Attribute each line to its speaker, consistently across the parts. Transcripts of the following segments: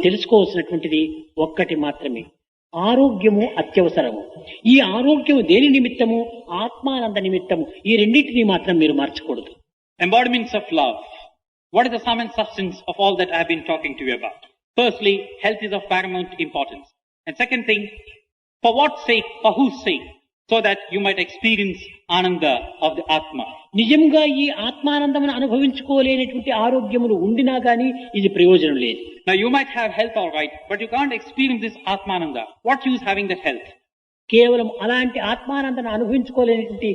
Speaker 1: తెలుసుకోవాల్సినటువంటిది ఒక్కటి మాత్రమే, ఆరోగ్యము అత్యవసరము. ఈ ఆరోగ్యము దేని నిమిత్తము? ఆత్మానంద నిమిత్తము. ఈ రెండింటినీ మాత్రం మీరు మార్చకూడదు.
Speaker 2: Embodiments of love. What is the sum and substance of all that I have been talking to you about? Firstly, health is of paramount importance. And second thing, for what sake, for whose sake? So that you might experience Ananda of the Atma.
Speaker 1: నిజంగా ఈ ఆత్మానందమును అనుభవించుకోలేనటువంటి ఆరోగ్యములు ఉండినా గాని ఇది ప్రయోజనం లేదు.
Speaker 2: Now you might have health all right, but you can't experience this Atmananda. What use having that health?
Speaker 1: కేవలం అలాంటి ఆత్మానందను అనుభవించుకోలేనటువంటి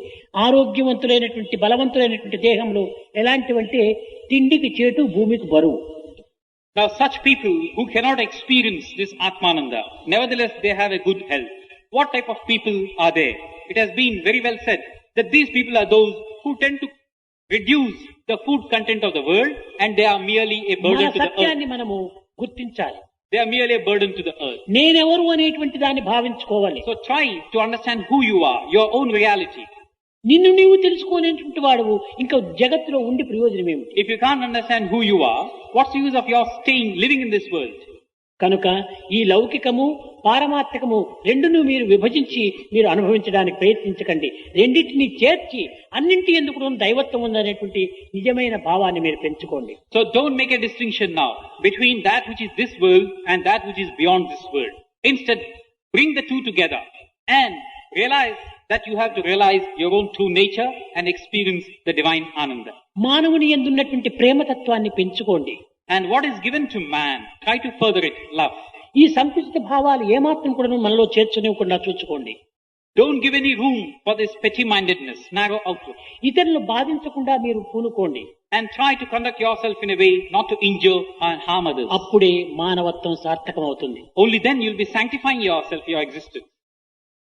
Speaker 1: ఆరోగ్యవంతులైనటువంటి బలవంతులైనటువంటి దేహంలో ఎలాంటివంటే తిండికి చేటు భూమికి బరువు.
Speaker 2: Now such people who cannot experience this Atmananda, nevertheless they have a good health. What type of people are they? It has been very well said that these people are those who tend to reduce the food content of the world and they are merely a burden to the
Speaker 1: సత్యాన్ని మనము గుర్తించాలి.
Speaker 2: They are merely a burden to the earth.
Speaker 1: నేనెవరు అనేటువంటి దాన్ని భావించుకోవాలి.
Speaker 2: So try to understand who you are, your own reality.
Speaker 1: నిన్ను నీవు తెలుసుకోలేనటువంటి వాడు ఇంకా జగత్తులో ఉండి ప్రయోజనం ఏమిటి?
Speaker 2: If you can't understand who you are, what's the use of your staying, living in this world?
Speaker 1: కనుక ఈ లౌకికము పారమార్థికము రెండును మీరు విభజించి మీరు అనుభవించడానికి ప్రయత్నించకండి. రెండింటినీ చేర్చి అన్నింటి ఎందుకు దైవత్వం ఉందనేటువంటి నిజమైన భావాన్ని మీరు పెంచుకోండి.
Speaker 2: So don't make a distinction now between that which is this world and that which is beyond this world. Instead, bring the two together and realize that you have to realize your own true nature and experience the divine Ananda.
Speaker 1: మానవుని యందున్నటువంటి ప్రేమతత్వాన్ని పెంచుకోండి.
Speaker 2: And what is given to man, try to further it, love.
Speaker 1: ఈ సంకుచిత భావాలు ఏమాత్రం కూడా మనలో చేర్చునివ్వకుండా చూసుకోండి.
Speaker 2: Don't give any room for this petty-mindedness, narrow outlook.
Speaker 1: ఇతరులను బాధించకుండా మీరు పూనుకోండి.
Speaker 2: And try to conduct yourself in a way not to injure and harm others.
Speaker 1: అప్పుడే మానవత్వం సార్థకమవుతుంది.
Speaker 2: Only then you'll be sanctifying yourself, your existence.